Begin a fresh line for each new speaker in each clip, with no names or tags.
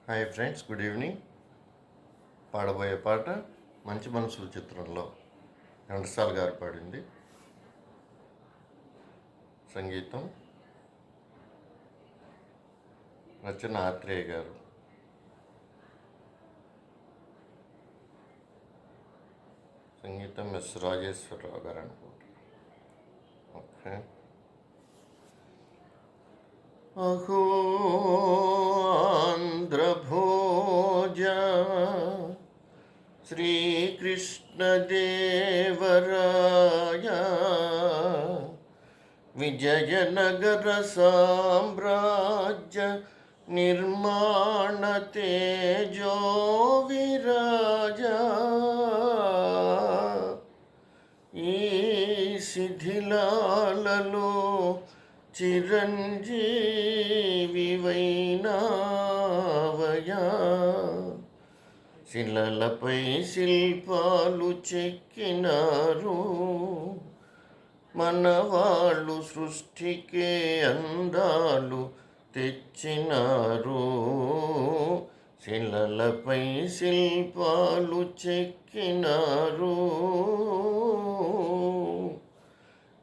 Hi friends, good evening. పాడబోయే పాట మంచి మనసుల చిత్రంలో ఘంటసాల గారు పాడింది. సంగీతం రచన ఆత్రేయ గారు. సంగీతం ఎస్ రాజేశ్వరరావు గారు అనుకుంటా. ఓకే. అహో ఆంధ్రభోజ శ్రీకృష్ణదేవరాయ విజయనగర సామ్రాజ్య నిర్మాణ తేజో విరాజ ఈ శిథిలాలలో చిరంజీవి వైనావయా శిలలపై శిల్పాలు చెక్కినారు మనవాళ్ళు సృష్టికే అందాలు తెచ్చినారు. శిలలపై శిల్పాలు చెక్కినారు.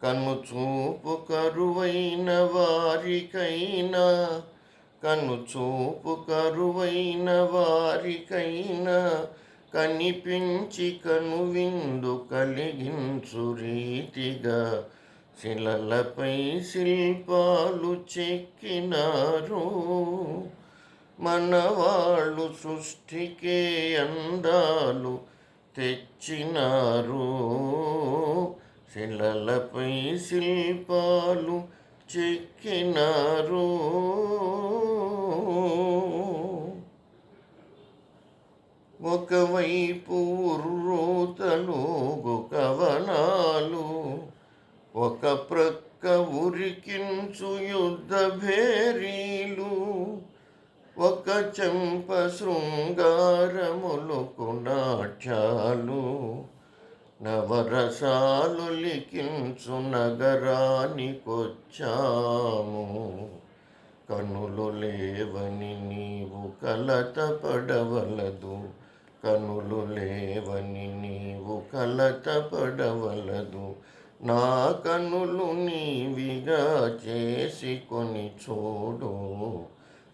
కనుచూపు కరువైన వారికైనా కనుచూపు కరువైన వారికైనా కనిపించి కనువిందు కలిగించు రీతిగా శిలలపై శిల్పాలు చెక్కినారు మనవాళ్ళు సృష్టికే అందాలు తెచ్చినారు. శిలలపై శిల్పాలు చెక్కినారు. ఒకవైపు ఉర్రూతలు కవనాలు, ఒక ప్రక్క ఉరికించు యుద్ధ భేరీలు, ఒక చెంప శృంగారములకు నాట్యాలు, నవరసాలు లిఖించు నగరానికొచ్చాము. కనులు లేవని నీవు కలత పడవలదు, కనులు లేవని నీవు కలత పడవలదు. నా కనులు నీవిగా చేసుకొని చూడు.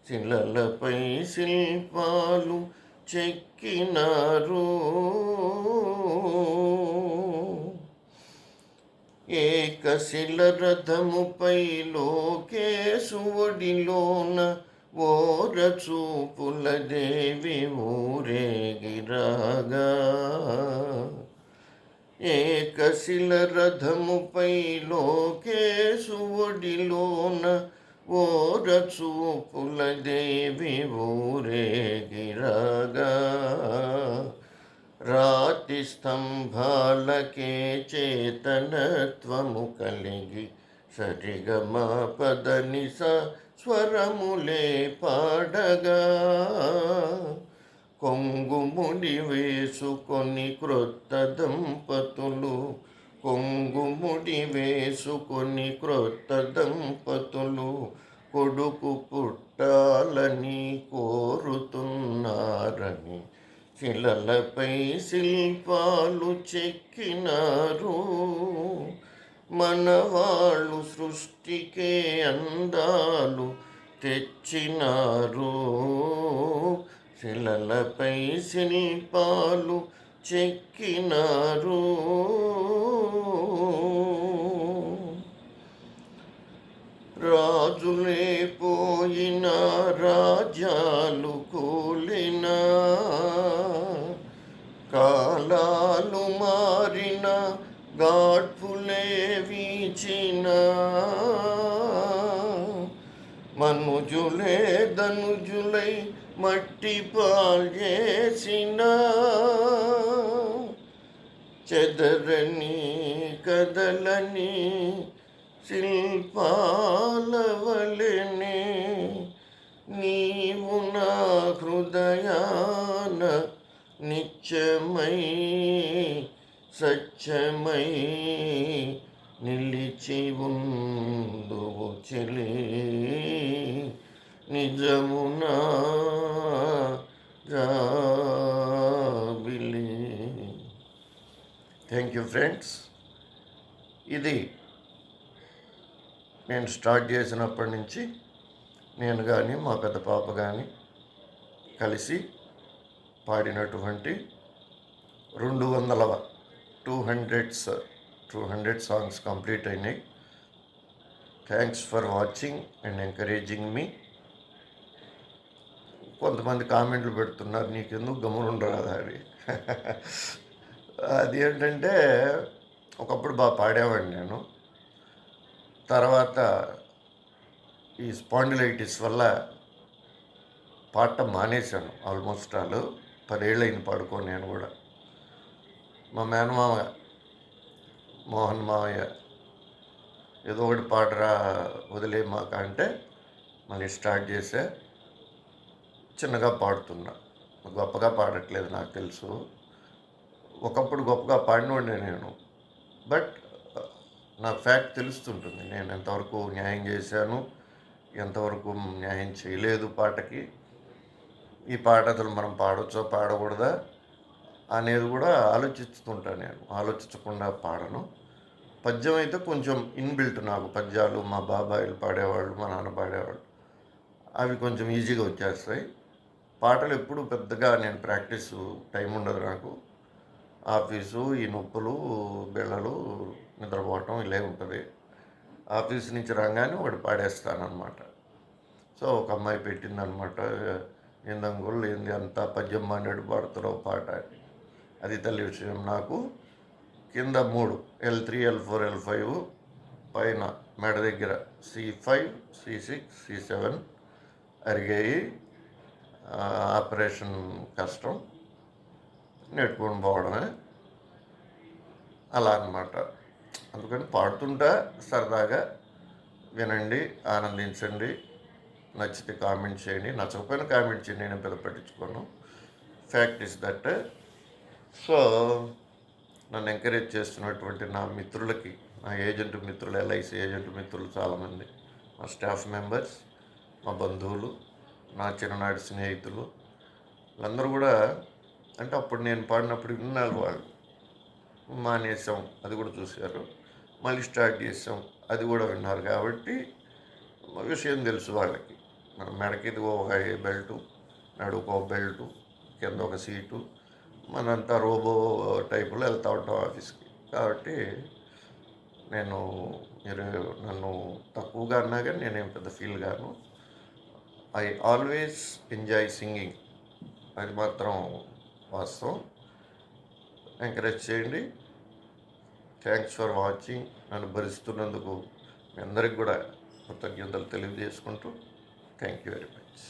శిలలపై శిల్పాలు చెక్కినారు. ఏకశిల రథముపై లోకేశు ఒడిలోన ఓరచూపుల దేవి ఊరేగిరాగా. ఏకశిల రథముపై లోకేశు ఒడిలోన ఓరచూపుల దేవి ఊరేగిరాగా. రాతి స్తంభాలకే చేతనత్వము కలిగి సరిగమ పదనిస స్వరములే పాడగా. కొంగుముడి వేసుకొని క్రొత్త దంపతులు, కొంగుముడి వేసుకొని క్రొత్త దంపతులు కొడుకు పుట్టాలని కోరుతున్నారని శిలలపై శిల్పాలు చెక్కినారు మనవాళ్ళు సృష్టికే అందాలు తెచ్చినారు. శిలలపై శిల్పాలు చెక్కినారు. రాజులే పోయిన రాజ్యాలు కూలినా, కాలాలు మారిన గాడ్పులే వీచిన, మనుజులే ధనుజులై మట్టి పాల్చేసిన, చెదరని కదలని శిల్పాలవలెనే నీవు నా హృదయాన నిత్యమై సత్యమై నిలిచి ఉందువు చెలి. నిజమునా జాబిలి. Thank you friends. ఇది నేను స్టార్ట్ చేసినప్పటి నుంచి నేను కానీ మా పెద్ద పాప కానీ కలిసి పాడినటువంటి 200 సాంగ్స్ కంప్లీట్ అయినాయి. Thanks for watching and encouraging మీ. కొంతమంది కామెంట్లు పెడుతున్నారు, నీకెందుకు గమనుండరాదా అని. అది ఏంటంటే ఒకప్పుడు బాగా పాడేవాడిని నేను. తర్వాత ఈ స్పాండిలైటిస్ వల్ల పాడటం మానేశాను. ఆల్మోస్ట్ 10 ఏళ్ళు అయింది పాడుకో. నేను కూడా మా మేనమామ మోహన్ మావయ్య ఏదో ఒకటి పాడరా వదిలే మాక అంటే మళ్ళీ స్టార్ట్ చేసా. చిన్నగా పాడుతున్నా, గొప్పగా పాడట్లేదు నాకు తెలుసు. ఒకప్పుడు గొప్పగా పాడినోడినే నేను. బట్ నాకు ఫ్యాక్ట్ తెలుస్తుంటుంది, నేను ఎంతవరకు న్యాయం చేశాను, ఎంతవరకు న్యాయం చేయలేదు పాటకి. ఈ పాట అసలు మనం పాడవచ్చో పాడకూడదా అనేది కూడా ఆలోచిస్తుంటాను. నేను ఆలోచించకుండా పాడను. పద్యం అయితే కొంచెం ఇన్బిల్ట్ నాకు. పద్యాలు మా బాబాయిలు పాడేవాళ్ళు, మా నాన్న పాడేవాళ్ళు, అవి కొంచెం ఈజీగా వచ్చేస్తాయి. పాటలు ఎప్పుడు పెద్దగా నేను ప్రాక్టీస్ టైం ఉండదు నాకు. ఆఫీసు, ఈ నొప్పులు, బిళ్ళలు, నిద్రపోవటం ఇలా ఉంటుంది. ఆఫీస్ నుంచి రాగానే ఒకటి పాడేస్తానమాట. సో ఒక అమ్మాయి పెట్టిందనమాట, ఏందంగుళ్ళు ఏంది అంతా పద్యం మానేడు పాడుతున్నావు పాట అని. అది తల్లి విషయం. నాకు కింద 3 L3, L4, L5, పైన మెడ దగ్గర C5, C6, C7 అరిగాయి. ఆపరేషన్ కష్టం, నెట్టుకొని పోవడమే అలా అన్నమాట. అందుకని పాడుతుంటా, సరదాగా వినండి, ఆనందించండి. నచ్చితే కామెంట్ చేయండి, నచ్చకపోయినా కామెంట్ చేయండి, నేను పెద్ద పట్టించుకోను. Fact is that. సో నన్ను ఎంకరేజ్ చేస్తున్నటువంటి నా మిత్రులకి, నా ఏజెంట్ మిత్రులు, LIC ఏజెంట్ మిత్రులు చాలామంది, మా స్టాఫ్ మెంబర్స్, మా బంధువులు, నా చిన్ననాటి స్నేహితులు, వాళ్ళందరూ కూడా, అంటే అప్పుడు నేను పాడినప్పుడు విన్నారు వాళ్ళు. మానేసాం అది కూడా చూశారు, మళ్ళీ స్టార్ట్ చేసాం అది కూడా విన్నారు. కాబట్టి విషయం తెలుసు వాళ్ళకి. మన మెడకి ఒక బెల్టు, నడుకు ఒక బెల్టు, కింద ఒక సీటు, మనంతా రోబో టైపులో వెళ్తూ ఉంటాం ఆఫీస్కి. కాబట్టి మీరు నన్ను తక్కువగా అన్నా కానీ నేనేం పెద్ద ఫీల్ గాను. ఐ ఆల్వేస్ ఎంజాయ్ సింగింగ్, అది మాత్రం వాస్తవం. ఎంకరేజ్ చేయండి. Thanks for watching. నన్ను భరిస్తున్నందుకు మీ అందరికి కూడా కృతజ్ఞతలు తెలియజేసుకుంటూ థ్యాంక్ యూ వెరీ మచ్.